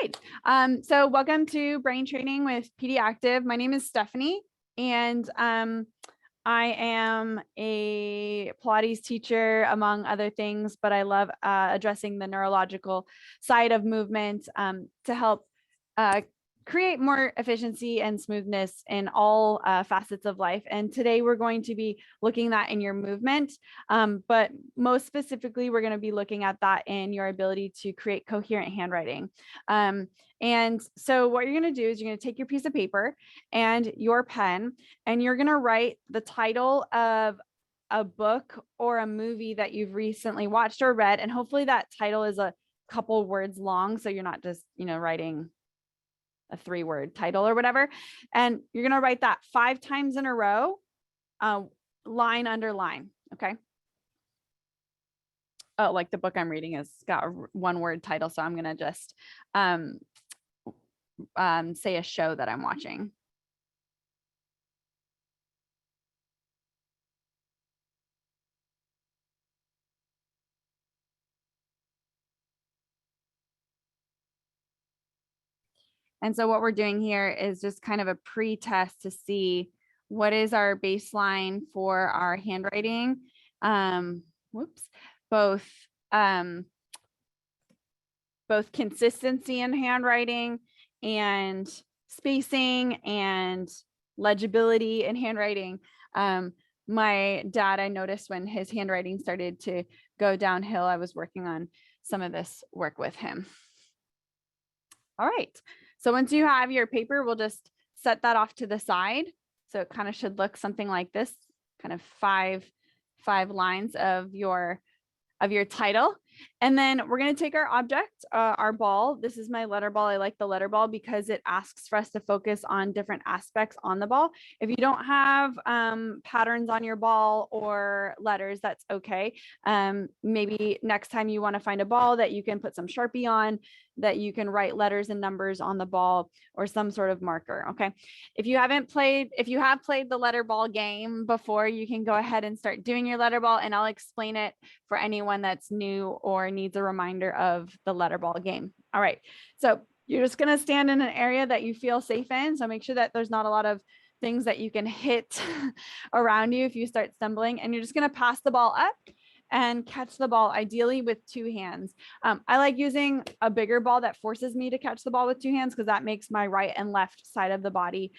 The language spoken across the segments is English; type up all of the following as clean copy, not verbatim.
right. So welcome to Brain Training with PD Active. My name is Stephanie, and I am a Pilates teacher, among other things, but I love addressing the neurological side of movement to help create more efficiency and smoothness in all facets of life. And today we're going to be looking at in your movement, but most specifically, we're going to be looking at that in your ability to create coherent handwriting. And so what you're going to do is you're going to take your piece of paper and your pen, and you're going to write the title of a book or a movie that you've recently watched or read. And hopefully that title is a couple words long, so you're not just, writing a 3-word title or whatever. And you're going to write that 5 times in a row, line under line. Okay. Oh, like the book I'm reading has got a 1-word title. So I'm going to just say a show that I'm watching. And so what we're doing here is just kind of a pre-test to see what is our baseline for our handwriting. Both consistency in handwriting and spacing and legibility in handwriting. My dad, I noticed when his handwriting started to go downhill, I was working on some of this work with him. All right. So once you have your paper, we'll just set that off to the side. So it kind of should look something like this, kind of five lines of your title. And then we're going to take our object, our ball. This is my letter ball. I like the letter ball because it asks for us to focus on different aspects on the ball. If you don't have patterns on your ball or letters, that's okay. Maybe next time you want to find a ball that you can put some Sharpie on, that you can write letters and numbers on the ball or some sort of marker. Okay. If you have played the letter ball game before, you can go ahead and start doing your letter ball, and I'll explain it for anyone that's new or needs a reminder of the letter ball game. All right. So you're just going to stand in an area that you feel safe in. So make sure that there's not a lot of things that you can hit around you if you start stumbling, and you're just going to pass the ball up and catch the ball, ideally with 2 hands. I like using a bigger ball that forces me to catch the ball with 2 hands, because that makes my right and left side of the body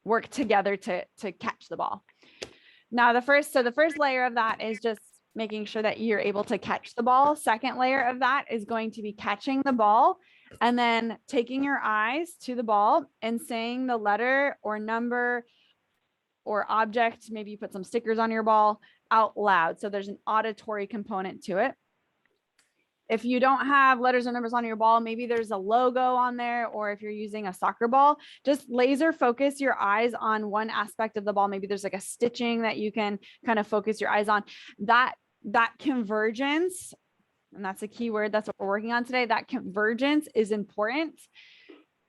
work together to catch the ball. Now, the first layer of that is just making sure that you're able to catch the ball. Second layer of that is going to be catching the ball and then taking your eyes to the ball and saying the letter or number or object. Maybe you put some stickers on your ball out loud. So there's an auditory component to it. If you don't have letters or numbers on your ball, maybe there's a logo on there, or if you're using a soccer ball, just laser focus your eyes on one aspect of the ball. Maybe there's like a stitching that you can kind of focus your eyes on. That convergence, and that's a key word, that's what we're working on today. That convergence is important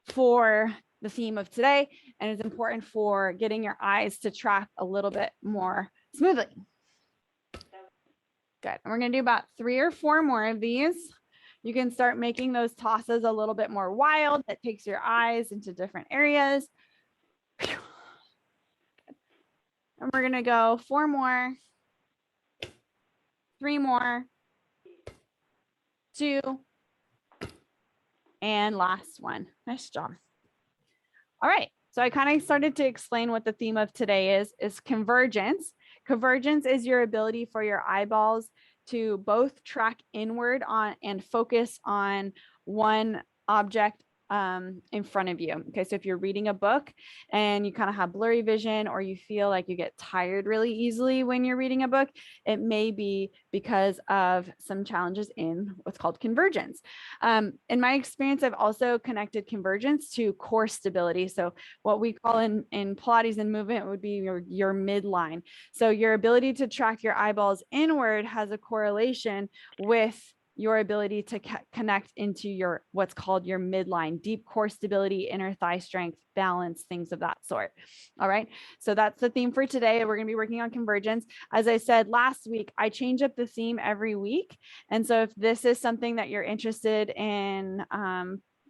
for the theme of today, and it's important for getting your eyes to track a little bit more smoothly. Good. And we're going to do about 3 or 4 more of these. You can start making those tosses a little bit more wild. That takes your eyes into different areas. And we're going to go 4 more, 3 more, 2, and last one. Nice job. All right. So I kind of started to explain what the theme of today is convergence. Convergence is your ability for your eyeballs to both track inward on and focus on one object in front of you. Okay, so if you're reading a book and you kind of have blurry vision, or you feel like you get tired really easily when you're reading a book, it may be because of some challenges in what's called convergence. In my experience, I've also connected convergence to core stability. So what we call in Pilates and movement would be your midline. So your ability to track your eyeballs inward has a correlation with your ability to connect into your what's called your midline, deep core stability, inner thigh strength, balance, things of that sort. All right. So that's the theme for today. We're going to be working on convergence. As I said last week, I change up the theme every week. And so if this is something that you're interested in,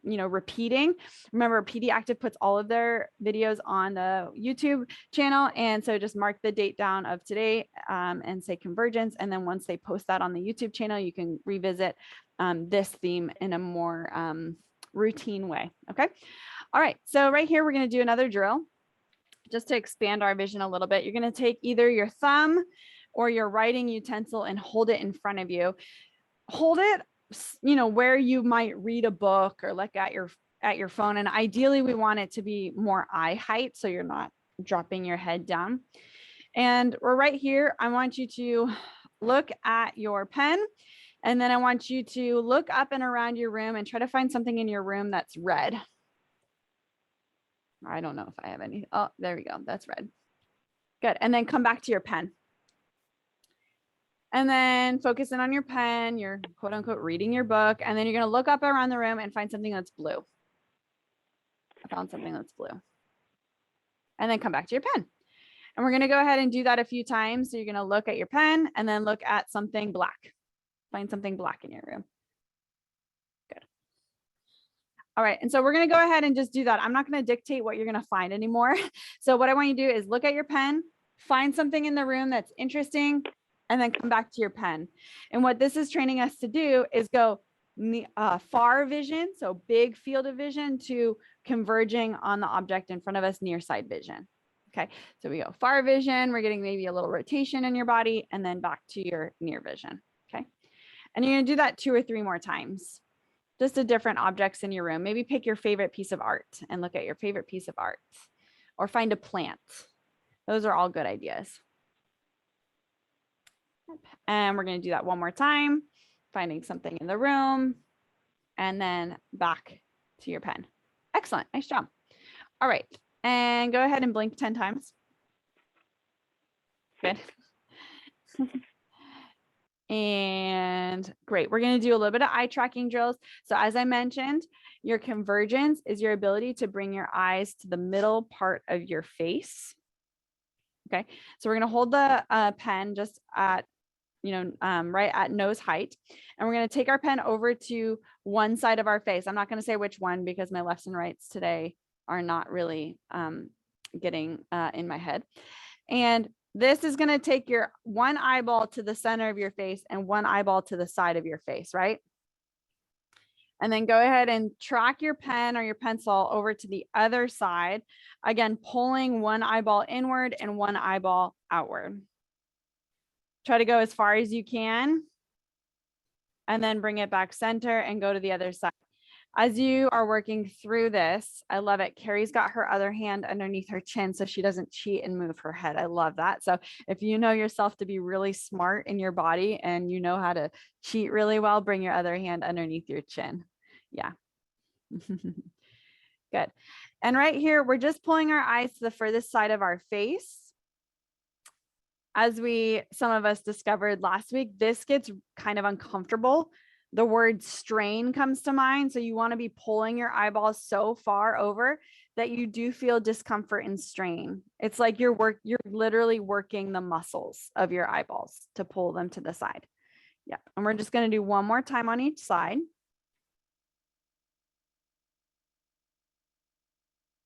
repeating, remember PD Active puts all of their videos on the YouTube channel. And so just mark the date down of today and say convergence. And then once they post that on the YouTube channel, you can revisit this theme in a more routine way. Okay. All right. So right here, we're going to do another drill just to expand our vision a little bit. You're going to take either your thumb or your writing utensil and hold it in front of you. Hold it where you might read a book or look at your phone. And ideally we want it to be more eye height, so you're not dropping your head down. And we're right here. I want you to look at your pen, and then I want you to look up and around your room and try to find something in your room that's red. I don't know if I have any. Oh, there we go. That's red. Good. And then come back to your pen. And then focus in on your pen, you're quote unquote reading your book. And then you're going to look up around the room and find something that's blue. I found something that's blue. And then come back to your pen. And we're going to go ahead and do that a few times. So you're going to look at your pen and then look at something black. Find something black in your room. Good. All right. And so we're going to go ahead and just do that. I'm not going to dictate what you're going to find anymore. So what I want you to do is look at your pen, find something in the room that's interesting, and then come back to your pen. And what this is training us to do is go far vision, so big field of vision, to converging on the object in front of us, near side vision. Okay, so we go far vision, we're getting maybe a little rotation in your body, and then back to your near vision. Okay, and you're gonna do that 2 or 3 more times, just to different objects in your room. Maybe pick your favorite piece of art and look at your favorite piece of art, or find a plant. Those are all good ideas. And we're going to do that 1 more time, finding something in the room, and then back to your pen. Excellent. Nice job. All right. And go ahead and blink 10 times. Good. And great. We're going to do a little bit of eye tracking drills. So as I mentioned, your convergence is your ability to bring your eyes to the middle part of your face. Okay. So we're going to hold the pen just at right at nose height. And we're going to take our pen over to one side of our face. I'm not going to say which one because my lefts and rights today are not really getting in my head. And this is going to take your one eyeball to the center of your face and one eyeball to the side of your face, right? And then go ahead and track your pen or your pencil over to the other side. Again, pulling one eyeball inward and one eyeball outward. Try to go as far as you can, and then bring it back center and go to the other side. As you are working through this, I love it. Carrie's got her other hand underneath her chin so she doesn't cheat and move her head. I love that. So if you know yourself to be really smart in your body and you know how to cheat really well, bring your other hand underneath your chin. Yeah. Good. And right here, we're just pulling our eyes to the furthest side of our face. As some of us discovered last week, this gets kind of uncomfortable. The word strain comes to mind. So you want to be pulling your eyeballs so far over that you do feel discomfort and strain. It's like you're literally working the muscles of your eyeballs to pull them to the side. Yeah. And we're just going to do 1 more time on each side.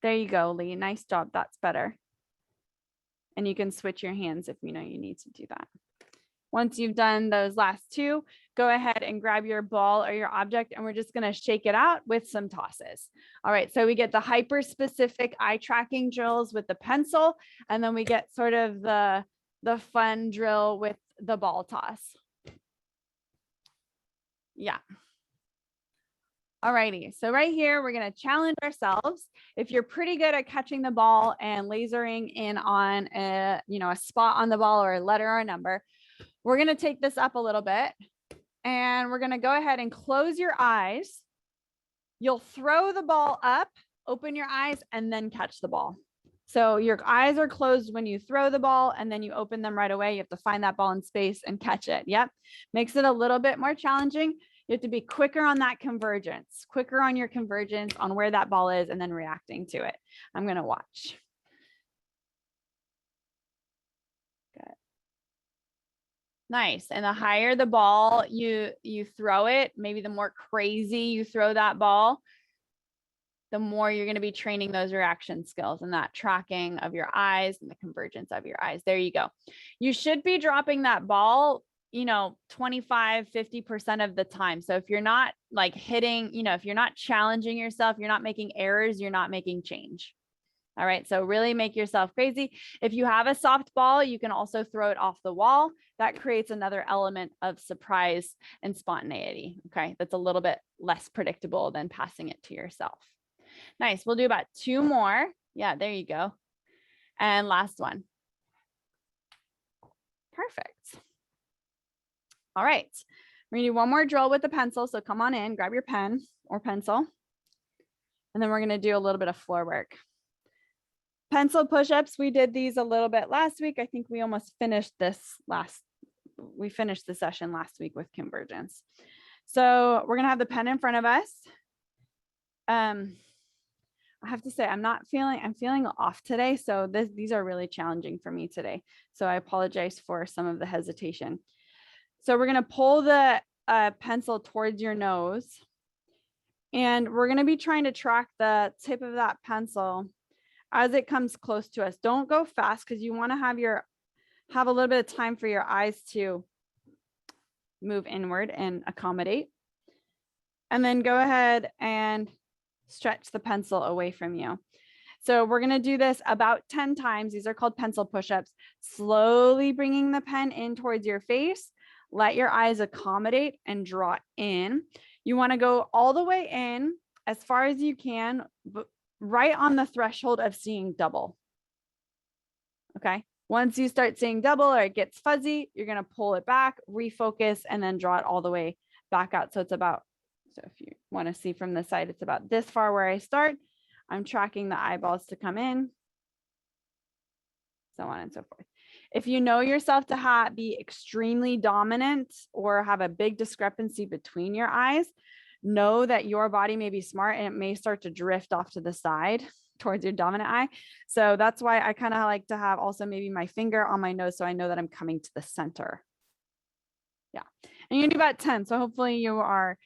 There you go, Lee. Nice job. That's better. And you can switch your hands if you know you need to do that. Once you've done those last 2, go ahead and grab your ball or your object, and we're just going to shake it out with some tosses. All right, so we get the hyper-specific eye tracking drills with the pencil, and then we get sort of the fun drill with the ball toss. Yeah. All righty, so right here, we're going to challenge ourselves. If you're pretty good at catching the ball and lasering in on a spot on the ball or a letter or a number, we're going to take this up a little bit, and we're going to go ahead and close your eyes. You'll throw the ball up, open your eyes, and then catch the ball. So your eyes are closed when you throw the ball, and then you open them right away. You have to find that ball in space and catch it. Yep. Makes it a little bit more challenging. You have to be quicker on that convergence, quicker on your convergence on where that ball is and then reacting to it. I'm going to watch. Good. Nice. And the higher the ball you throw it, maybe the more crazy you throw that ball, the more you're going to be training those reaction skills and that tracking of your eyes and the convergence of your eyes. There you go. You should be dropping that ball, 25, 50% of the time. So if you're not like hitting, if you're not challenging yourself, you're not making errors, you're not making change. All right. So really make yourself crazy. If you have a soft ball, you can also throw it off the wall. That creates another element of surprise and spontaneity. Okay. That's a little bit less predictable than passing it to yourself. Nice. We'll do about 2 more. Yeah, there you go. And last one. Perfect. All right. We're going to do one more drill with the pencil. So come on in, grab your pen or pencil. And then we're going to do a little bit of floor work. Pencil push-ups. We did these a little bit last week. I think we almost finished we finished the session last week with convergence. So we're going to have the pen in front of us. I have to say, I'm feeling off today. So these are really challenging for me today. So I apologize for some of the hesitation. So we're going to pull the pencil towards your nose. And we're going to be trying to track the tip of that pencil as it comes close to us. Don't go fast because you want to have a little bit of time for your eyes to move inward and accommodate. And then go ahead and stretch the pencil away from you. So we're going to do this about 10 times. These are called pencil push-ups. Slowly bringing the pen in towards your face. Let your eyes accommodate and draw in. You want to go all the way in as far as you can, but right on the threshold of seeing double. Okay. Once you start seeing double or it gets fuzzy, you're going to pull it back, refocus, and then draw it all the way back out. So if you want to see from the side, it's about this far where I start. I'm tracking the eyeballs to come in, so on and so forth. If you know yourself to be extremely dominant or have a big discrepancy between your eyes, know that your body may be smart and it may start to drift off to the side towards your dominant eye. So that's why I kind of like to have also maybe my finger on my nose so I know that I'm coming to the center. Yeah. And you do about 10. So hopefully you are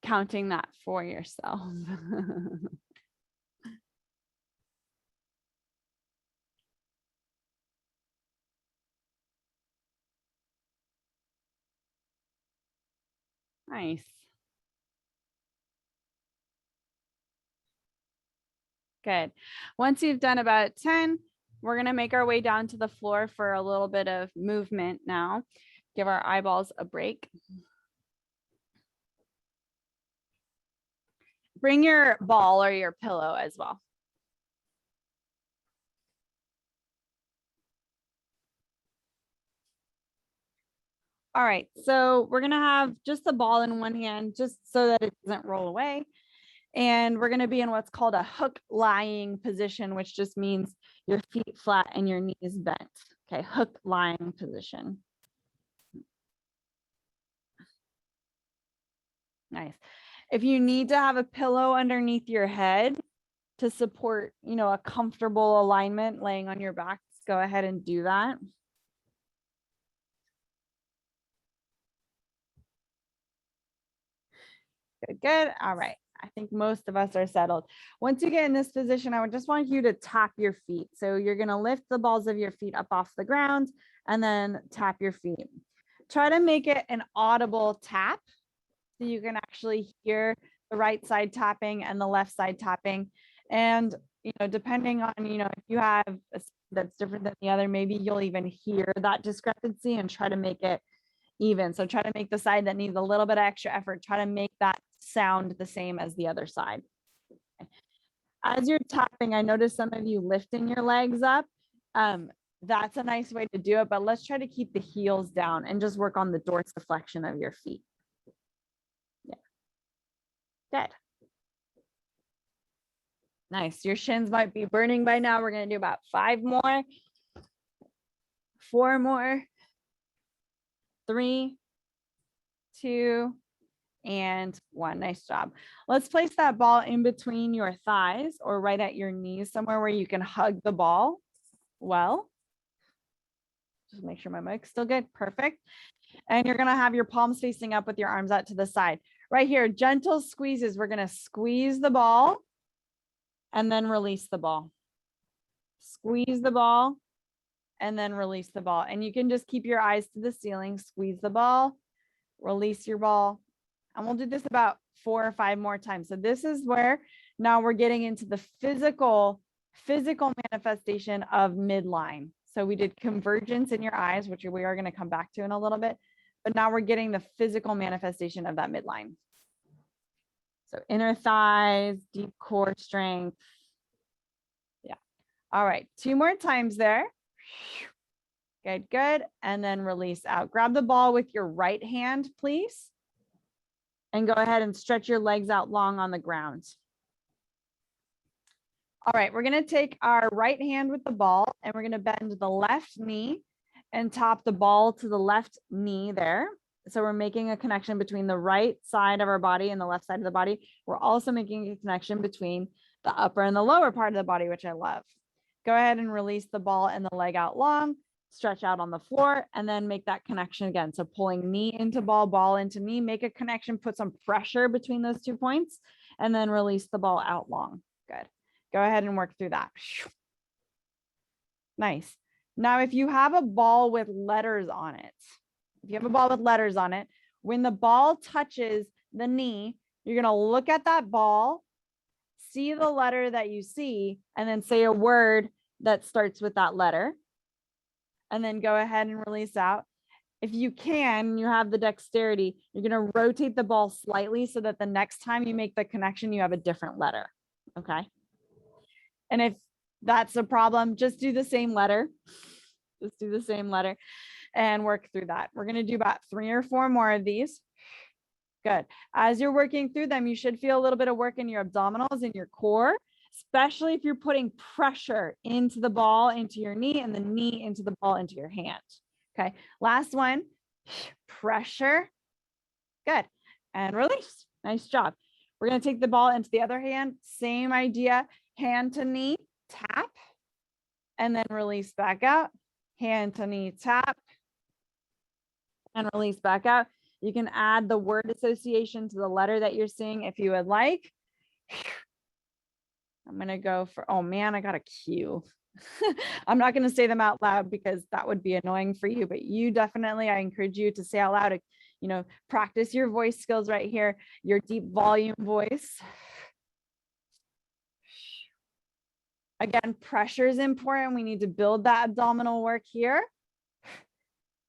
counting that for yourself. Nice. Good. Once you've done about 10, we're going to make our way down to the floor for a little bit of movement now. Give our eyeballs a break. Bring your ball or your pillow as well. All right, so we're going to have just the ball in one hand just so that it doesn't roll away. And we're going to be in what's called a hook lying position, which just means your feet flat and your knees bent. Okay, hook lying position. Nice. If you need to have a pillow underneath your head to support, a comfortable alignment laying on your back, go ahead and do that. Good, good. All right. I think most of us are settled. Once you get in this position, I would just want you to tap your feet. So you're going to lift the balls of your feet up off the ground and then tap your feet. Try to make it an audible tap so you can actually hear the right side tapping and the left side tapping. And, depending on, if you have a that's different than the other, maybe you'll even hear that discrepancy and try to make it even. So try to make the side that needs a little bit of extra effort, try to make that sound the same as the other side. As you're tapping, I noticed some of you lifting your legs up. That's a nice way to do it, but let's try to keep the heels down and just work on the dorsiflexion of your feet. Yeah. Good. Nice. Your shins might be burning by now. We're going to do about 5 more, 4 more, 3, 2, and 1. Nice job. Let's place that ball in between your thighs or right at your knees, somewhere where you can hug the ball well. Just make sure my mic's still good. Perfect. And you're going to have your palms facing up with your arms out to the side. Right here, gentle squeezes. We're going to squeeze the ball and then release the ball. Squeeze the ball and then release the ball. And you can just keep your eyes to the ceiling, squeeze the ball, release your ball. And we'll do this about 4 or 5 more times. So this is where now we're getting into the physical manifestation of midline. So we did convergence in your eyes, which we are going to come back to in a little bit. But now we're getting the physical manifestation of that midline. So inner thighs, deep core strength. Yeah. All right. 2 more times there. Good, good. And then release out. Grab the ball with your right hand, please. And go ahead and stretch your legs out long on the ground. All right, we're going to take our right hand with the ball and we're going to bend the left knee and top the ball to the left knee there. So we're making a connection between the right side of our body and the left side of the body. We're also making a connection between the upper and the lower part of the body, which I love. Go ahead and release the ball and the leg out long, stretch out on the floor, and then make that connection again. So pulling knee into ball, ball into knee, make a connection, put some pressure between those 2 points, and then release the ball out long. Good. Go ahead and work through that. Nice. Now, if you have a ball with letters on it, when the ball touches the knee, you're going to look at that ball, see the letter that you see, and then say a word that starts with that letter. And then go ahead and release out. If you can, you have the dexterity, you're going to rotate the ball slightly so that the next time you make the connection, you have a different letter. Okay. And if that's a problem, just do the same letter. Just do the same letter and work through that. We're going to do about 3 or 4 more of these. Good. As you're working through them, you should feel a little bit of work in your abdominals, in your core, especially if you're putting pressure into the ball, into your knee, and the knee into the ball, into your hand. Okay. Last one. Pressure. Good. And release. Nice job. We're going to take the ball into the other hand. Same idea. Hand to knee, tap, and then release back out. Hand to knee, tap, and release back out. You can add the word association to the letter that you're seeing if you would like. I'm going to go for, oh man, I got a Q. I'm not going to say them out loud because that would be annoying for you, but you definitely, I encourage you to say out loud, practice your voice skills right here, your deep volume voice. Again, pressure is important. We need to build that abdominal work here.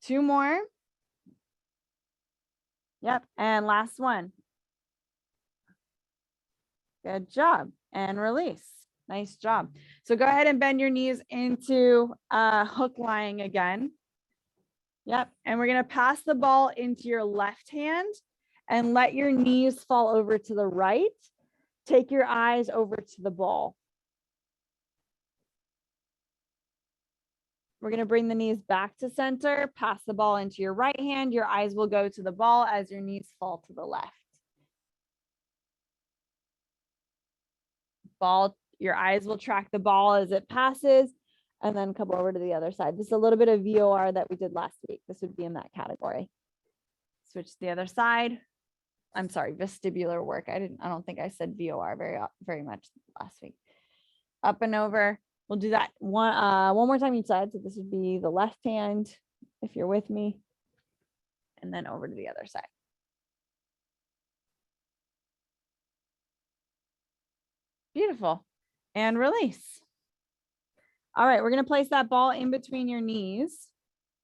2 more. Yep. And last one. Good job. And release. Nice job. So go ahead and bend your knees into hook lying again. Yep. And we're going to pass the ball into your left hand and let your knees fall over to the right. Take your eyes over to the ball. We're going to bring the knees back to center, pass the ball into your right hand. Your eyes will go to the ball as your knees fall to the left. Ball, your eyes will track the ball as it passes and then come over to the other side. This is a little bit of VOR that we did last week. This would be in that category. Switch to the other side. I'm sorry, vestibular work. I don't think I said VOR very much last week. Up and over. We'll do that one more time each side. So this would be the left hand, if you're with me, and then over to the other side. Beautiful. And release. All right, we're going to place that ball in between your knees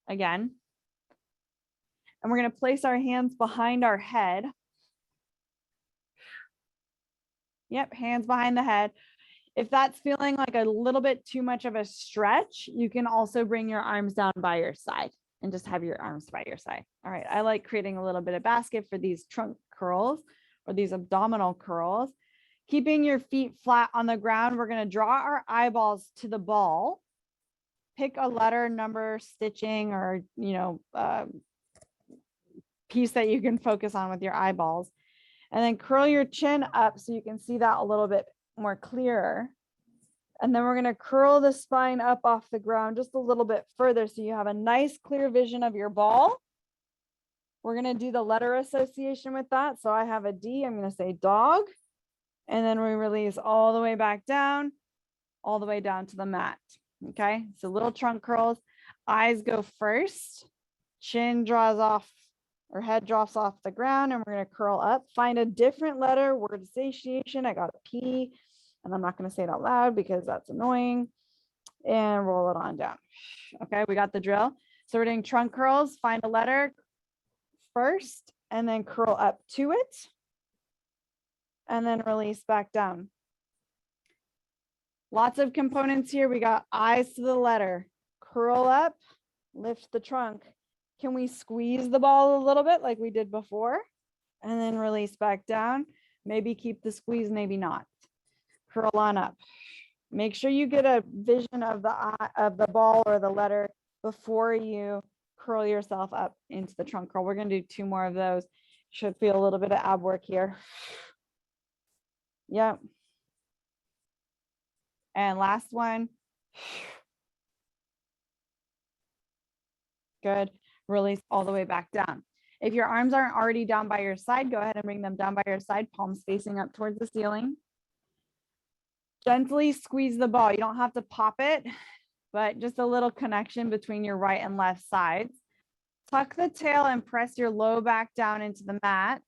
again. And we're going to place our hands behind our head. Yep, hands behind the head. If that's feeling like a little bit too much of a stretch, you can also bring your arms down by your side and just have your arms by your side. All right, I like creating a little bit of basket for these trunk curls or these abdominal curls. Keeping your feet flat on the ground, we're going to draw our eyeballs to the ball. Pick a letter, number, stitching, or piece that you can focus on with your eyeballs. And then curl your chin up so you can see that a little bit more clearer. And then we're going to curl the spine up off the ground just a little bit further so you have a nice clear vision of your ball. We're going to do the letter association with that. So I have a D, I'm going to say dog. And then we release all the way back down, all the way down to the mat. Okay, so little trunk curls. Eyes go first. Chin draws off, or head drops off the ground, and we're going to curl up. Find a different letter, word association. I got a P, and I'm not going to say it out loud because that's annoying. And roll it on down. Okay, we got the drill. So we're doing trunk curls. Find a letter first, and then curl up to it, and then release back down. Lots of components here. We got eyes to the letter. Curl up, lift the trunk. Can we squeeze the ball a little bit like we did before? And then release back down. Maybe keep the squeeze, maybe not. Curl on up. Make sure you get a vision of the ball or the letter before you curl yourself up into the trunk curl. We're going to do 2 more of those. Should feel a little bit of ab work here. Yep. And last one. Good. Release all the way back down. If your arms aren't already down by your side, go ahead and bring them down by your side, palms facing up towards the ceiling. Gently squeeze the ball. You don't have to pop it, but just a little connection between your right and left sides. Tuck the tail and press your low back down into the mat.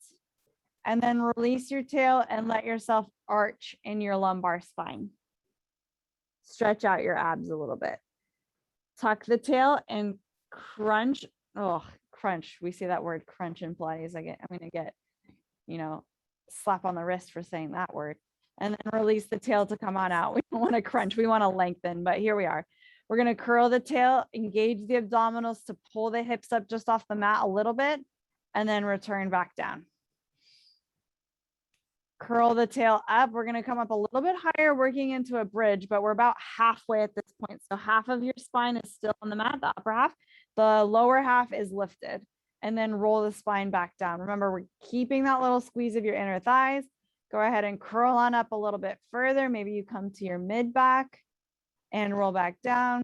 And then release your tail and let yourself arch in your lumbar spine. Stretch out your abs a little bit. Tuck the tail and crunch. Oh, crunch. We say that word crunch in Pilates. I'm going to get, slap on the wrist for saying that word. And then release the tail to come on out. We don't want to crunch. We want to lengthen, but here we are. We're going to curl the tail, engage the abdominals to pull the hips up just off the mat a little bit, and then return back down. Curl the tail up. We're going to come up a little bit higher, working into a bridge, but we're about halfway at this point. So half of your spine is still on the mat, the upper half. The lower half is lifted. And then roll the spine back down. Remember, we're keeping that little squeeze of your inner thighs. Go ahead and curl on up a little bit further. Maybe you come to your mid back and roll back down.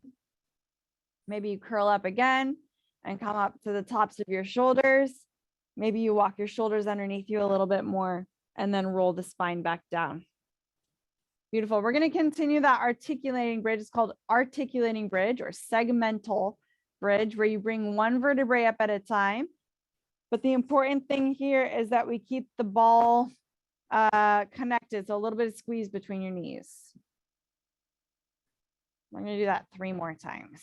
Maybe you curl up again and come up to the tops of your shoulders. Maybe you walk your shoulders underneath you a little bit more and then roll the spine back down. Beautiful. We're going to continue that articulating bridge. It's called articulating bridge or segmental bridge, where you bring one vertebrae up at a time. But the important thing here is that we keep the ball connected. So a little bit of squeeze between your knees. We're going to do that 3 more times.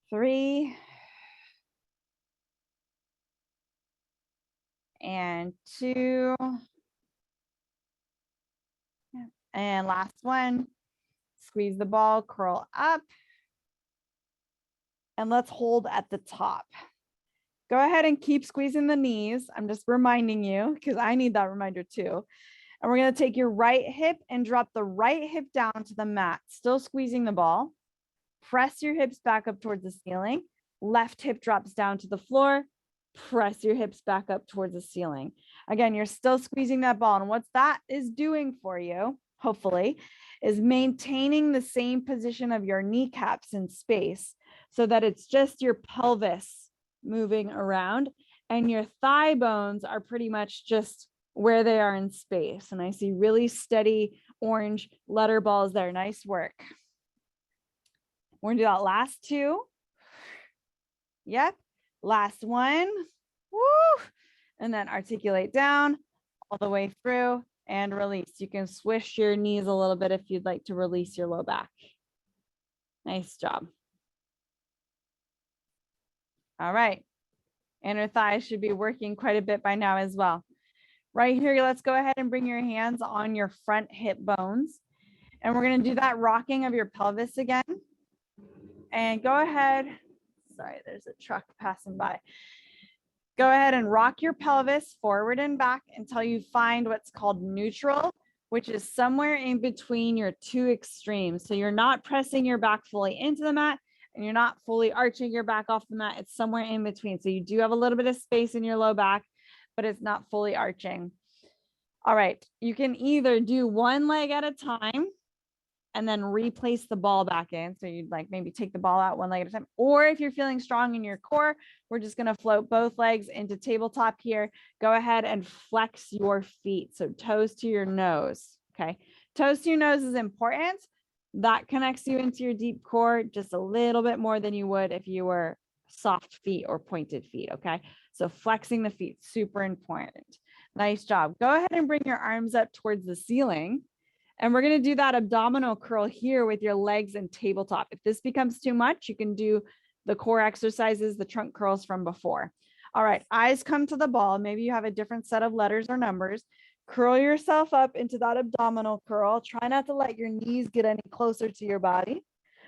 3. And 2. And last one. Squeeze the ball, curl up. And let's hold at the top. Go ahead and keep squeezing the knees. I'm just reminding you because I need that reminder too. And we're going to take your right hip and drop the right hip down to the mat, still squeezing the ball. Press your hips back up towards the ceiling. Left hip drops down to the floor. Press your hips back up towards the ceiling. Again, you're still squeezing that ball. And what that is doing for you, hopefully, is maintaining the same position of your kneecaps in space so that it's just your pelvis moving around and your thigh bones are pretty much just where they are in space. And I see really steady orange letter balls there. Nice work. We're gonna do that last 2. Yep. Last one. Woo. And then articulate down all the way through and release. You can swish your knees a little bit if you'd like to release your low back. Nice job. All right. Inner thighs should be working quite a bit by now as well. Right here, let's go ahead and bring your hands on your front hip bones. And we're going to do that rocking of your pelvis again. And go ahead. Sorry, there's a truck passing by. Go ahead and rock your pelvis forward and back until you find what's called neutral, which is somewhere in between your 2 extremes. So you're not pressing your back fully into the mat and you're not fully arching your back off the mat. It's somewhere in between. So you do have a little bit of space in your low back, but it's not fully arching. All right, you can either do one leg at a time and then replace the ball back in. So you'd like maybe take the ball out one leg at a time. Or if you're feeling strong in your core, we're just gonna float both legs into tabletop here. Go ahead and flex your feet. So toes to your nose, okay? Toes to your nose is important. That connects you into your deep core just a little bit more than you would if you were soft feet or pointed feet, okay? So flexing the feet, super important. Nice job. Go ahead and bring your arms up towards the ceiling. And we're going to do that abdominal curl here with your legs and tabletop. If this becomes too much, you can do the core exercises, the trunk curls from before. All right, eyes come to the ball. Maybe you have a different set of letters or numbers. Curl yourself up into that abdominal curl. Try not to let your knees get any closer to your body.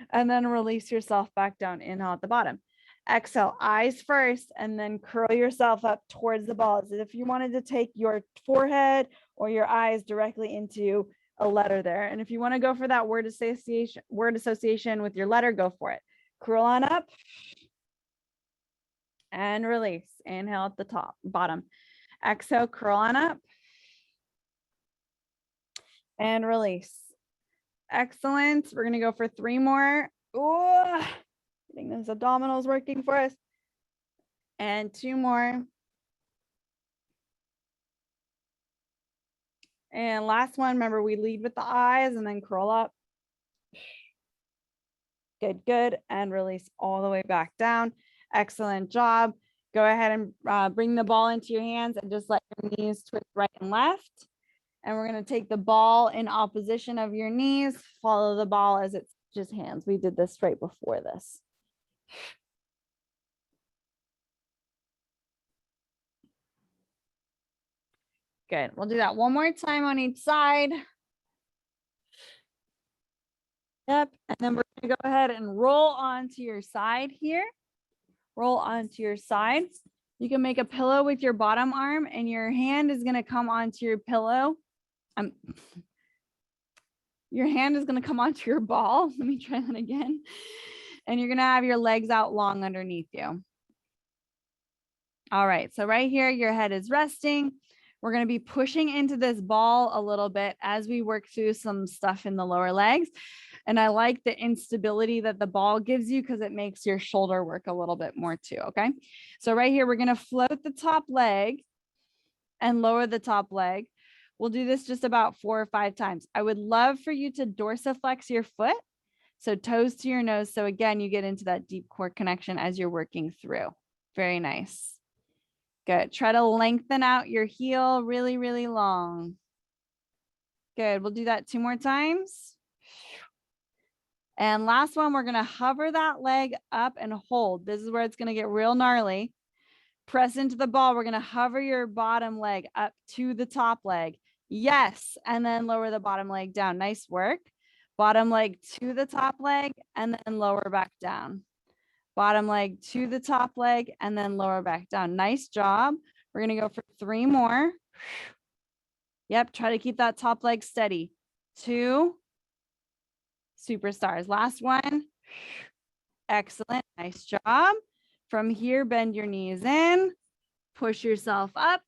And then release yourself back down, inhale at the bottom. Exhale, eyes first, and then curl yourself up towards the ball as if you wanted to take your forehead or your eyes directly into a letter there. And if you want to go for that word association with your letter, go for it. Curl on up and release. Inhale at the top, bottom. Exhale, curl on up and release. Excellent. We're going to go for 3 more. Ooh, getting those abdominals working for us. And 2 more. And last one, remember we lead with the eyes and then curl up. Good, good. And release all the way back down. Excellent job. Go ahead and bring the ball into your hands and just let your knees twist right and left. And we're going to take the ball in opposition of your knees. Follow the ball as it touches hands. We did this right before this. Good. We'll do that one more time on each side. Yep. And then we're going to go ahead and roll onto your side here. Roll onto your side. You can make a pillow with your bottom arm and your hand is going to come onto your pillow. Your hand is going to come onto your ball. Let me try that again. And you're going to have your legs out long underneath you. All right. So right here, your head is resting. We're going to be pushing into this ball a little bit as we work through some stuff in the lower legs. And I like the instability that the ball gives you because it makes your shoulder work a little bit more too. Okay. So right here, we're going to float the top leg and lower the top leg. We'll do this just about 4 or 5 times. I would love for you to dorsiflex your foot. So toes to your nose. So again, you get into that deep core connection as you're working through. Very nice. Good. Try to lengthen out your heel really, really long. Good. We'll do that 2 more times. And last one, we're going to hover that leg up and hold. This is where it's going to get real gnarly. Press into the ball. We're going to hover your bottom leg up to the top leg. Yes. And then lower the bottom leg down. Nice work. Bottom leg to the top leg and then lower back down. Bottom leg to the top leg and then lower back down. Nice job. We're going to go for 3 more. Yep. Try to keep that top leg steady. 2. Superstars. Last one. Excellent. Nice job. From here, bend your knees in, push yourself up,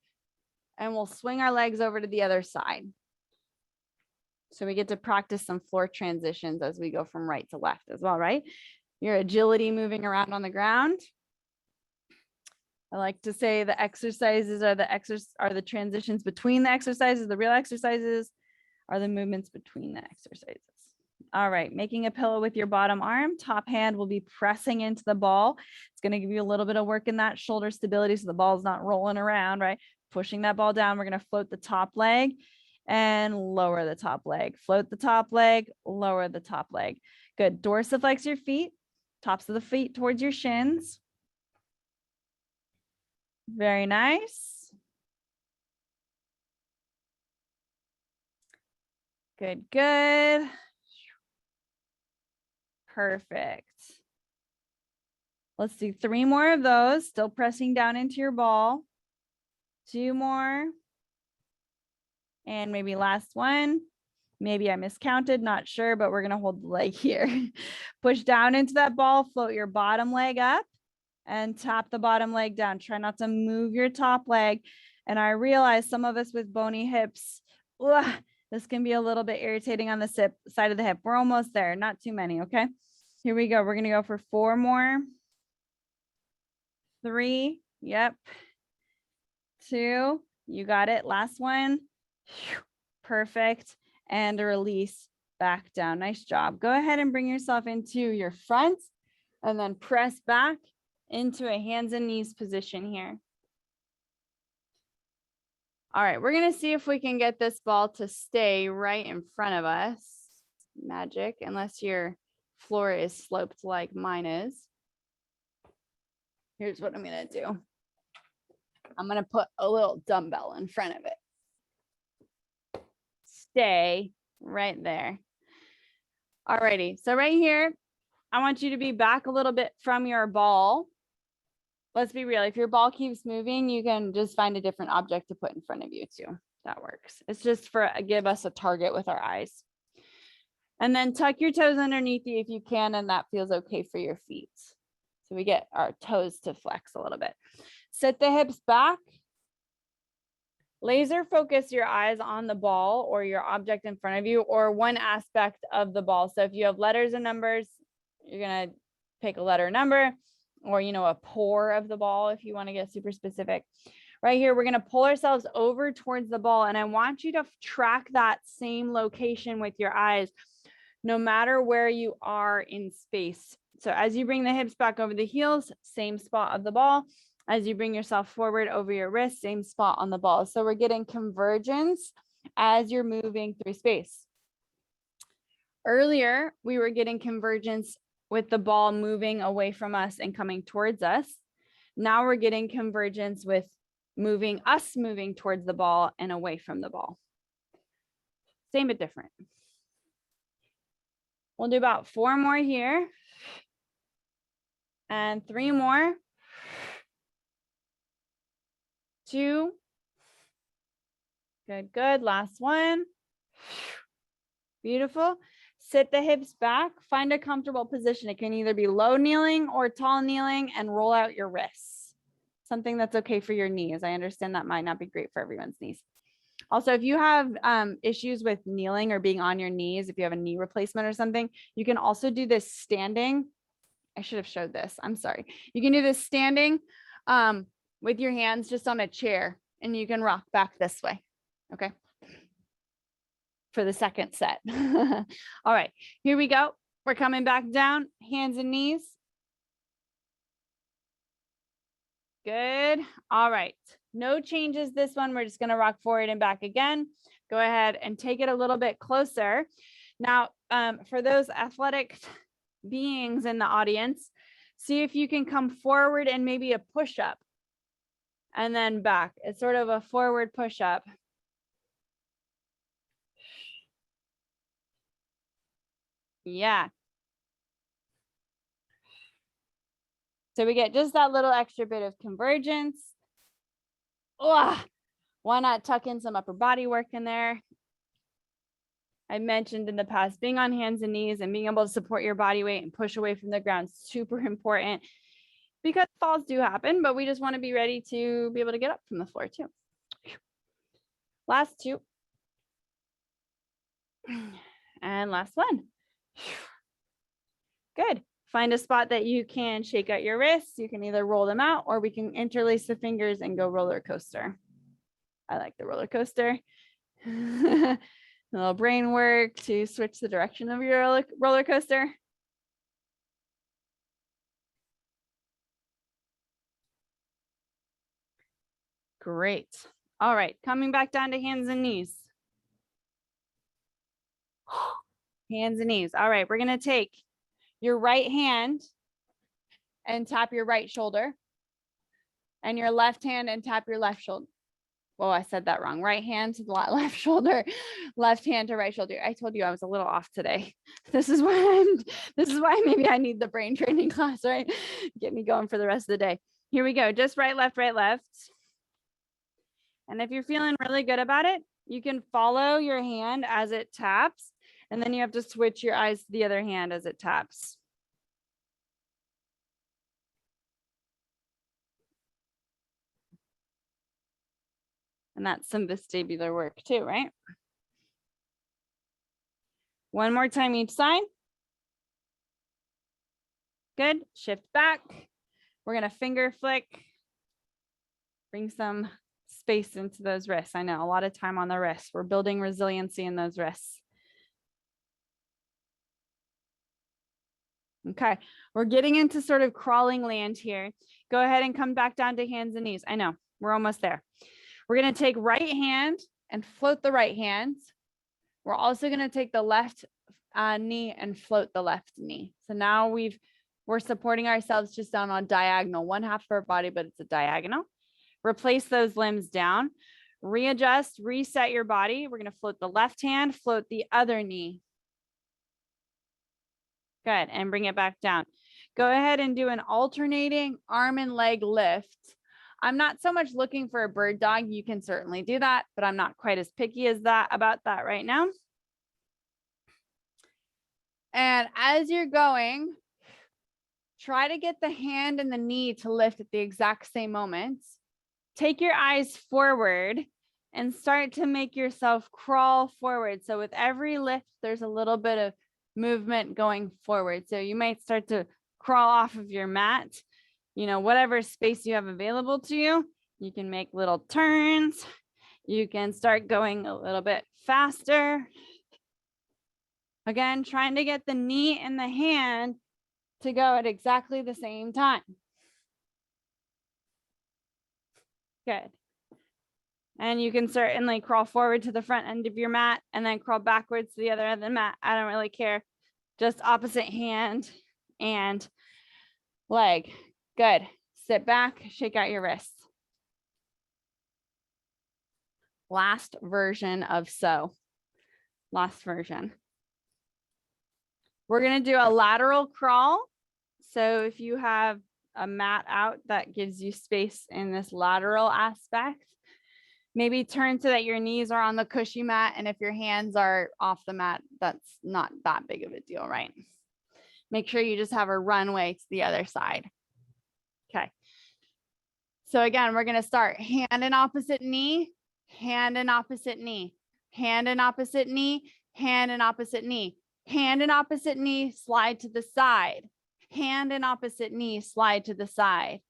and we'll swing our legs over to the other side. So we get to practice some floor transitions as we go from right to left as well, right? Your agility moving around on the ground. I like to say the exercises are the transitions between the exercises. The real exercises are the movements between the exercises. All right, making a pillow with your bottom arm. Top hand will be pressing into the ball. It's going to give you a little bit of work in that shoulder stability so the ball's not rolling around, right? Pushing that ball down. We're going to float the top leg and lower the top leg. Float the top leg, lower the top leg. Good. Dorsiflex your feet, tops of the feet towards your shins. Very nice. Good, good. Perfect. Let's do 3 more of those. Still pressing down into your ball. 2 more. And maybe last one. Maybe I miscounted, not sure, but we're going to hold the leg here. Push down into that ball, float your bottom leg up and tap the bottom leg down. Try not to move your top leg And I realize some of us with bony hips, ugh, this can be a little bit irritating on the side of the hip. We're almost there, not too many, okay? Here we go. We're gonna go for 4 more. 3, yep. 2, you got it. Last one. Perfect. And a release back down. Nice job. Go ahead and bring yourself into your front and then press back into a hands and knees position here. All right, we're gonna see if we can get this ball to stay right in front of us. Magic, unless your floor is sloped like mine is. Here's what I'm gonna do. I'm gonna put a little dumbbell in front of it. Stay right there. Alrighty, so right here, I want you to be back a little bit from your ball. Let's be real. If your ball keeps moving, you can just find a different object to put in front of you too. That works. It's just for give us a target with our eyes. And then tuck your toes underneath you if you can, and that feels okay for your feet. So we get our toes to flex a little bit. Sit the hips back. Laser focus your eyes on the ball or your object in front of you or one aspect of the ball. So if you have letters and numbers, you're going to pick a letter number or, you know, a pore of the ball if you want to get super specific. Right here, we're going to pull ourselves over towards the ball. And I want you to track that same location with your eyes, no matter where you are in space. So as you bring the hips back over the heels, same spot of the ball. As you bring yourself forward over your wrist, same spot on the ball. So we're getting convergence as you're moving through space. Earlier, we were getting convergence with the ball moving away from us and coming towards us. Now we're getting convergence with moving towards the ball and away from the ball. Same but different. We'll do about 4 more here. And 3 more. 2. Good, good. Last one. Beautiful. Sit the hips back. Find a comfortable position. It can either be low kneeling or tall kneeling, and roll out your wrists. Something that's okay for your knees. I understand that might not be great for everyone's knees. Also, if you have issues with kneeling or being on your knees, if you have a knee replacement or something, you can also do this standing. I should have showed this. I'm sorry. You can do this standing with your hands just on a chair, and you can rock back this way. Okay. For the second set. All right, here we go. We're coming back down, hands and knees. Good. All right. No changes this one. We're just going to rock forward and back again. Go ahead and take it a little bit closer. Now, for those athletic beings in the audience, see if you can come forward and maybe a push-up and then back. It's sort of a forward push-up. Yeah. So we get just that little extra bit of convergence. Ugh. Why not tuck in some upper body work in there? I mentioned in the past, being on hands and knees and being able to support your body weight and push away from the ground is super important because falls do happen, but we just want to be ready to be able to get up from the floor too. Last 2. And last one. Good. Find a spot that you can shake out your wrists. You can either roll them out or we can interlace the fingers and go roller coaster. I like the roller coaster. A little brain work to switch the direction of your roller coaster. Great. All right, coming back down to hands and knees. Hands and knees. All right, we're going to take your right hand and tap your right shoulder, and your left hand and tap your left shoulder. Well, I said that wrong. Right hand to the left shoulder, left hand to right shoulder. I told you I was a little off today. This is why maybe I need the brain training class, right? Get me going for the rest of the day. Here we go. Just right, left, right, left. And if you're feeling really good about it, you can follow your hand as it taps, and then you have to switch your eyes to the other hand as it taps. And that's some vestibular work too, right? One more time each side. Good. Shift back. We're going to finger flick. Bring some space into those wrists. I know a lot of time on the wrists. We're building resiliency in those wrists. Okay, we're getting into sort of crawling land here. Go ahead and come back down to hands and knees. I know, we're almost there. We're going to take right hand and float the right hand. We're also going to take the left knee and float the left knee. So now we're supporting ourselves just down on diagonal, one half of our body, but it's a diagonal. Replace those limbs down, readjust, reset your body. We're going to float the left hand, float the other knee. Good, and bring it back down. Go ahead and do an alternating arm and leg lift. I'm not so much looking for a bird dog. You can certainly do that, but I'm not quite as picky as that about that right now. And as you're going, try to get the hand and the knee to lift at the exact same moment. Take your eyes forward and start to make yourself crawl forward. So with every lift, there's a little bit of movement going forward. So you might start to crawl off of your mat, you know, whatever space you have available to you. You can make little turns. You can start going a little bit faster. Again, trying to get the knee and the hand to go at exactly the same time. Good. And you can certainly crawl forward to the front end of your mat and then crawl backwards to the other end of the mat. I don't really care. Just opposite hand and leg. Good. Sit back, shake out your wrists. Last version of so. Last version. We're going to do a lateral crawl. So if you have a mat out that gives you space in this lateral aspect, maybe turn so that your knees are on the cushy mat. And if your hands are off the mat, that's not that big of a deal, right? Make sure you just have a runway to the other side. Okay. So again, we're going to start hand and opposite knee, hand and opposite knee, hand and opposite knee, hand and opposite knee, hand and opposite knee, slide to the side, hand and opposite knee, slide to the side,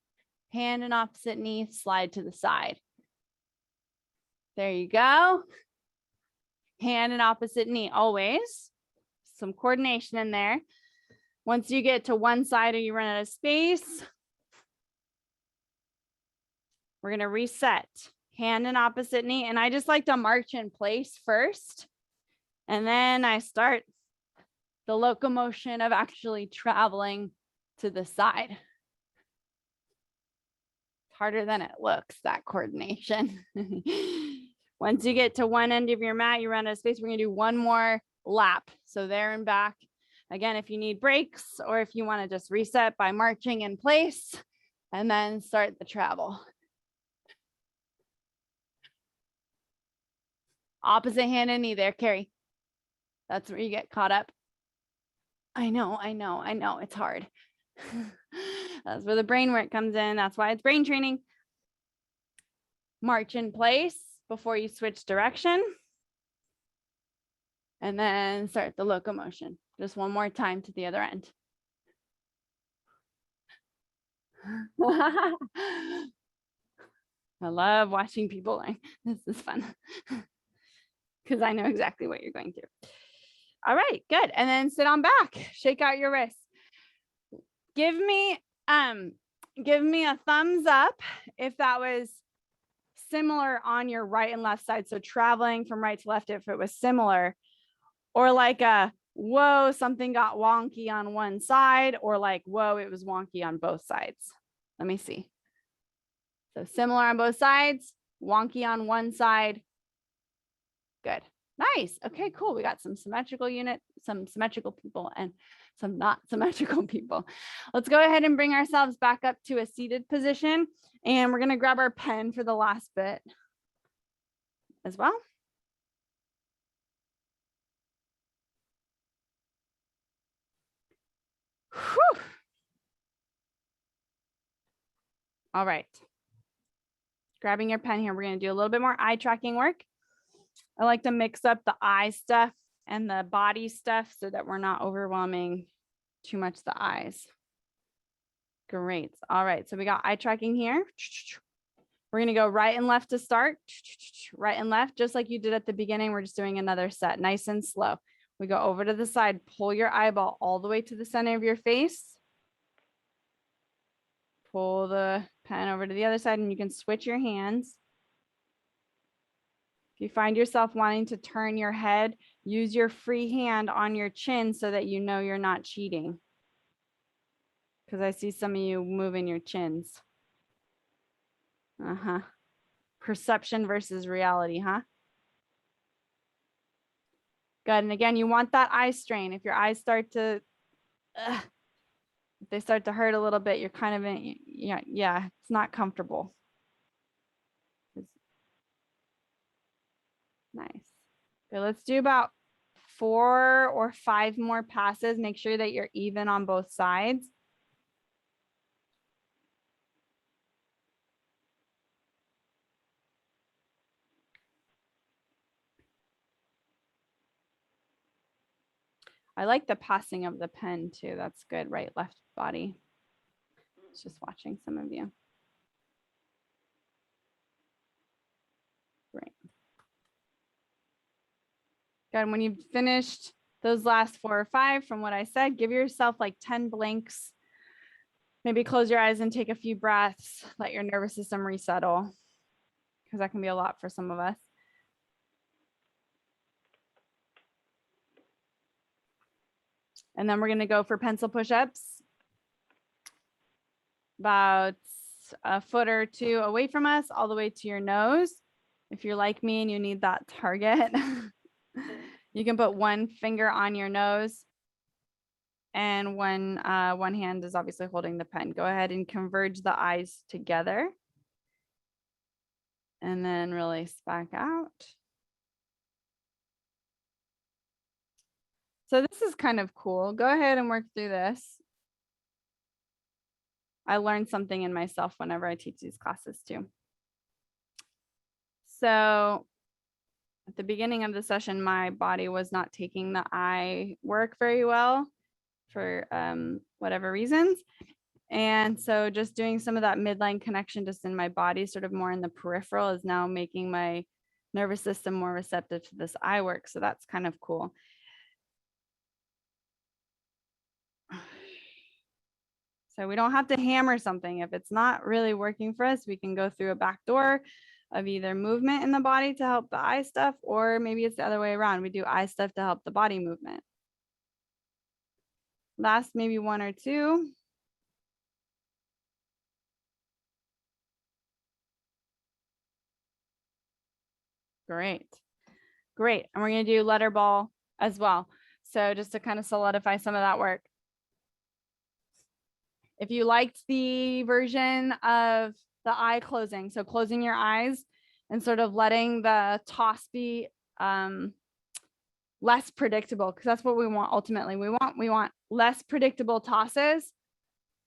hand and opposite knee, slide to the side. There you go. Hand and opposite knee, always. Some coordination in there. Once you get to one side or you run out of space, we're going to reset. Hand and opposite knee. And I just like to march in place first. And then I start the locomotion of actually traveling to the side. It's harder than it looks, that coordination. Once you get to one end of your mat, you run out of space. We're going to do one more lap. So there and back. Again, if you need breaks or if you want to just reset by marching in place and then start the travel. Opposite hand and knee there, Carrie. That's where you get caught up. I know. It's hard. That's where the brain work comes in. That's why it's brain training. March in place before you switch direction. And then start the locomotion. Just one more time to the other end. I love watching people learn. This is fun. Because I know exactly what you're going through. All right, good. And then sit on back. Shake out your wrists. Give me a thumbs up if that was similar on your right and left side. So traveling from right to left, if it was similar, or like a, whoa, something got wonky on one side, or like, whoa, it was wonky on both sides. Let me see. So similar on both sides, wonky on one side. Good. Nice. Okay, cool. We got some symmetrical people and some not symmetrical people. Let's go ahead and bring ourselves back up to a seated position. And we're going to grab our pen for the last bit as well. Whew. All right. Grabbing your pen here, we're going to do a little bit more eye tracking work. I like to mix up the eye stuff and the body stuff so that we're not overwhelming too much the eyes. Great. All right, so we got eye tracking here. We're going to go right and left to start. Right and left, just like you did at the beginning. We're just doing another set, nice and slow. We go over to the side, pull your eyeball all the way to the center of your face. Pull the pen over to the other side, and you can switch your hands. If you find yourself wanting to turn your head, use your free hand on your chin so that you know you're not cheating. Because I see some of you moving your chins. Perception versus reality, huh? Good. And again, you want that eye strain. If your eyes start to, if they start to hurt a little bit, you're kind of in, yeah, it's not comfortable. Nice. Okay, let's do about 4 or 5 more passes. Make sure that you're even on both sides. I like the passing of the pen too. That's good. Right, left body. Just watching some of you. Great. Good. And when you've finished those last 4 or 5 from what I said, give yourself like 10 blinks. Maybe close your eyes and take a few breaths. Let your nervous system resettle, because that can be a lot for some of us. And then we're going to go for pencil push-ups. About a foot or 2 away from us, all the way to your nose. If you're like me and you need that target, you can put one finger on your nose, and one hand is obviously holding the pen. Go ahead and converge the eyes together, and then release back out. So this is kind of cool. Go ahead and work through this. I learned something in myself whenever I teach these classes too. So at the beginning of the session, my body was not taking the eye work very well for whatever reasons. And so just doing some of that midline connection just in my body, sort of more in the peripheral, is now making my nervous system more receptive to this eye work. So that's kind of cool. So we don't have to hammer something. If it's not really working for us, we can go through a back door of either movement in the body to help the eye stuff, or maybe it's the other way around. We do eye stuff to help the body movement. Last, maybe 1 or 2. Great. Great. And we're going to do Letterball as well. So just to kind of solidify some of that work. If you liked the version of the eye closing, so closing your eyes and sort of letting the toss be less predictable, because that's what we want ultimately. We want less predictable tosses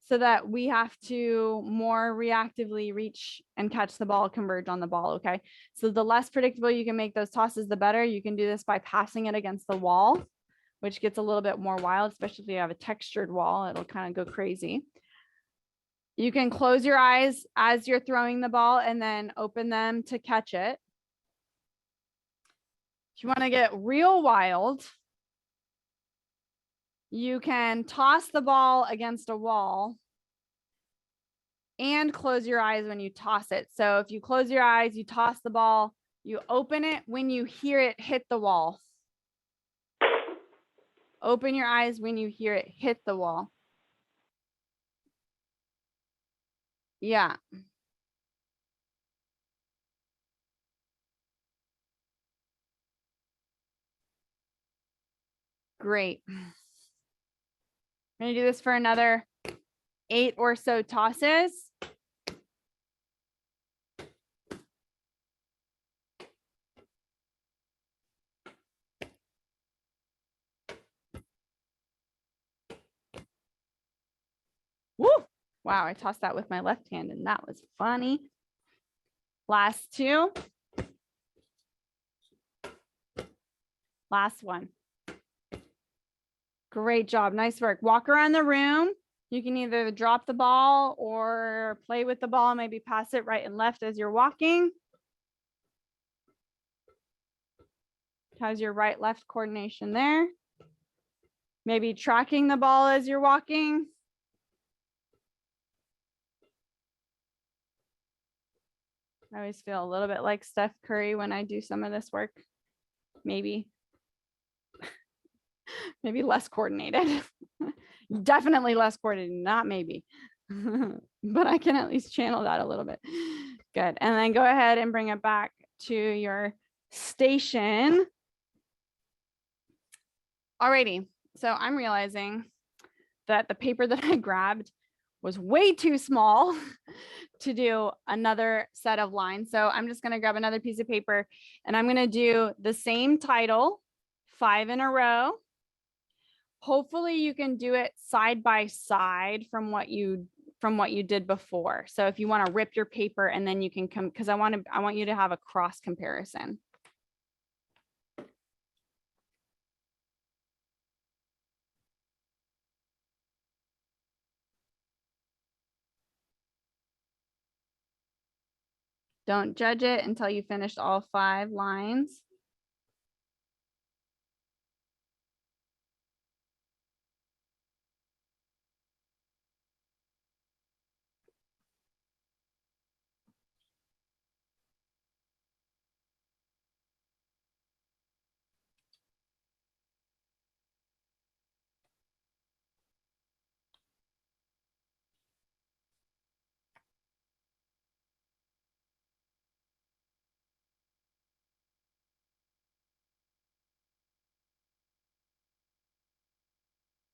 so that we have to more reactively reach and catch the ball, converge on the ball, okay? So the less predictable you can make those tosses, the better. You can do this by passing it against the wall, which gets a little bit more wild, especially if you have a textured wall. It'll kind of go crazy. You can close your eyes as you're throwing the ball and then open them to catch it. If you want to get real wild, you can toss the ball against a wall and close your eyes when you toss it. So if you close your eyes, you toss the ball, you open it when you hear it hit the wall. Open your eyes when you hear it hit the wall. Yeah. Great. I'm going to do this for another 8 or so tosses. Woo! Wow, I tossed that with my left hand and that was funny. Last two. Last one. Great job. Nice work. Walk around the room. You can either drop the ball or play with the ball, maybe pass it right and left as you're walking. How's your right left coordination there? Maybe tracking the ball as you're walking. I always feel a little bit like Steph Curry when I do some of this work. Maybe less coordinated. Definitely less coordinated, not maybe. But I can at least channel that a little bit. Good. And then go ahead and bring it back to your station. Alrighty. So I'm realizing that the paper that I grabbed was way too small to do another set of lines. So I'm just going to grab another piece of paper and I'm going to do the same title 5 in a row. Hopefully you can do it side by side from what you did before. So if you want to rip your paper and then you can come, because I want you to have a cross comparison. Don't judge it until you finished all 5 lines.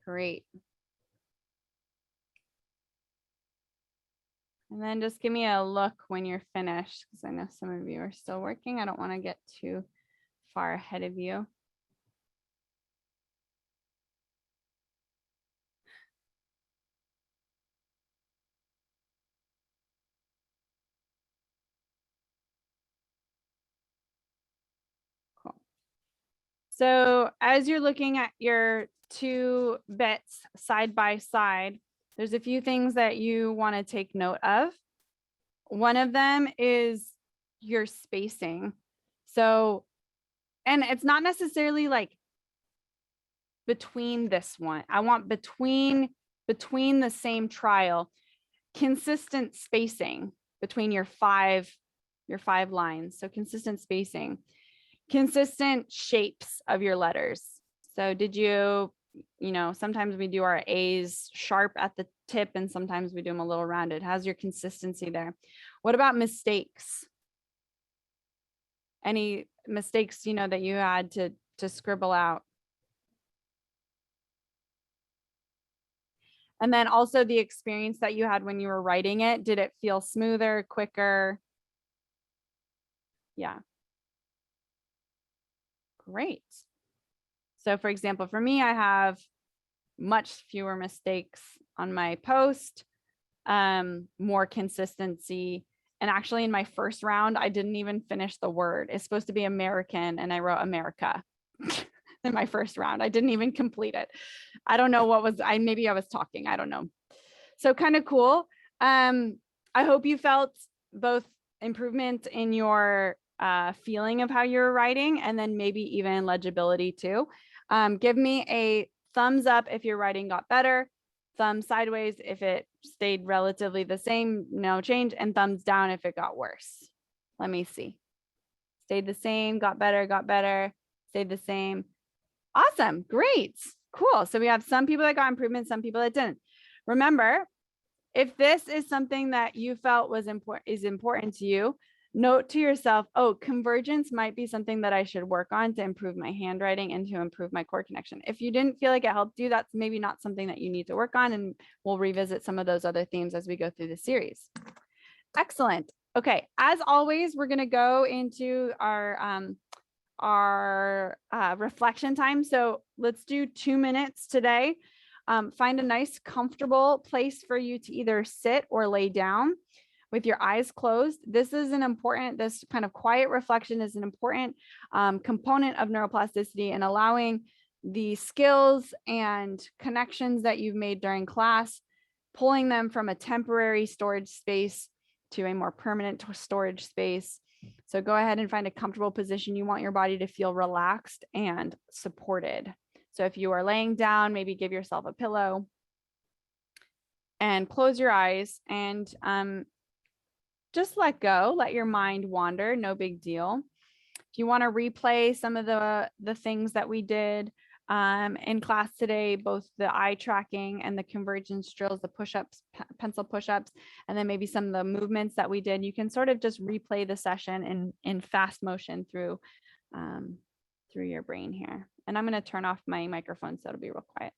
Great. And then just give me a look when you're finished, because I know some of you are still working. I don't want to get too far ahead of you. Cool. So as you're looking at your 2 bits side by side, there's a few things that you want to take note of. One of them is your spacing. So, and it's not necessarily like between this one. I want between the same trial, consistent spacing between your 5 lines. So consistent spacing, consistent shapes of your letters. So did you sometimes we do our A's sharp at the tip and sometimes we do them a little rounded. How's your consistency there? What about mistakes? Any mistakes, that you had to scribble out? And then also the experience that you had when you were writing it, did it feel smoother, quicker? Yeah. Great. So for example, for me, I have much fewer mistakes on my post, more consistency. And actually in my first round, I didn't even finish the word. It's supposed to be American and I wrote America in my first round. I didn't even complete it. I don't know what was, maybe I was talking, I don't know. So kind of cool. I hope you felt both improvement in your feeling of how you're writing and then maybe even legibility too. Give me a thumbs up if your writing got better, thumbs sideways if it stayed relatively the same, no change, and thumbs down if it got worse. Let me see. Stayed the same, got better, stayed the same. Awesome, great, cool. So we have some people that got improvement, some people that didn't. Remember, if this is something that you felt was important to you, note to yourself, oh, convergence might be something that I should work on to improve my handwriting and to improve my core connection. If you didn't feel like it helped you, that's maybe not something that you need to work on, and we'll revisit some of those other themes as we go through the series. Excellent. Okay, as always, we're going to go into our reflection time. So let's do 2 minutes today. Find a nice, comfortable place for you to either sit or lay down. with your eyes closed. This kind of quiet reflection is an important component of neuroplasticity, and allowing the skills and connections that you've made during class, pulling them from a temporary storage space to a more permanent storage space. So go ahead and find a comfortable position. You want your body to feel relaxed and supported. So if you are laying down, maybe give yourself a pillow and close your eyes, and just let go, let your mind wander, no big deal. If you want to replay some of the things that we did in class today, both the eye tracking and the convergence drills, the push-ups, pencil push-ups, and then maybe some of the movements that we did, you can sort of just replay the session in fast motion through your brain here. And I'm going to turn off my microphone so it'll be real quiet.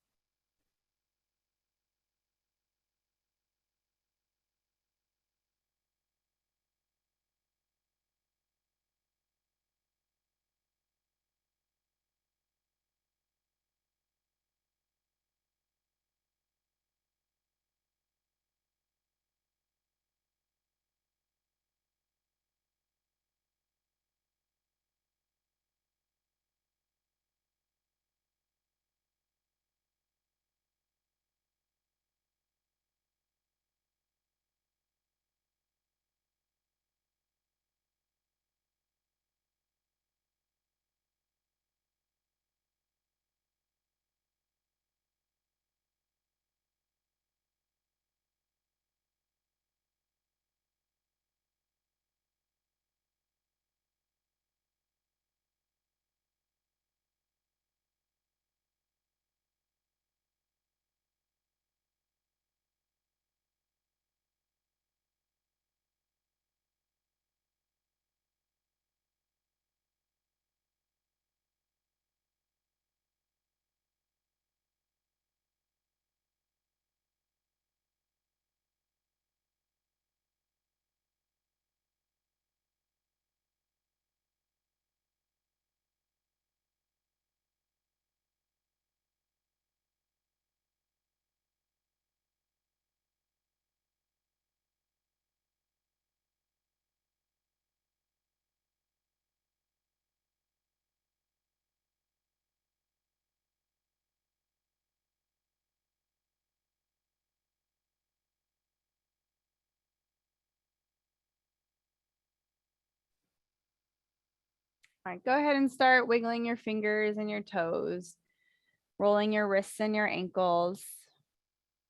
All right, go ahead and start wiggling your fingers and your toes, rolling your wrists and your ankles,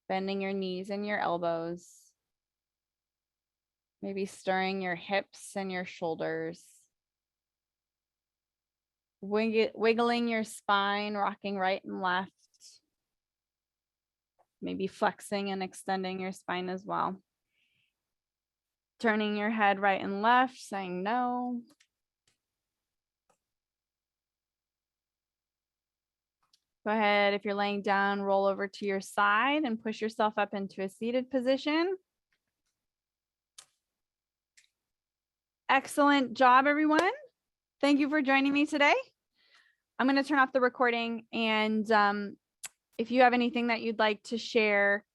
bending your knees and your elbows, maybe stirring your hips and your shoulders, wiggling your spine, rocking right and left, maybe flexing and extending your spine as well. Turning your head right and left, saying no. Go ahead, if you're laying down, roll over to your side and push yourself up into a seated position. Excellent job, everyone. Thank you for joining me today. I'm going to turn off the recording, and if you have anything that you'd like to share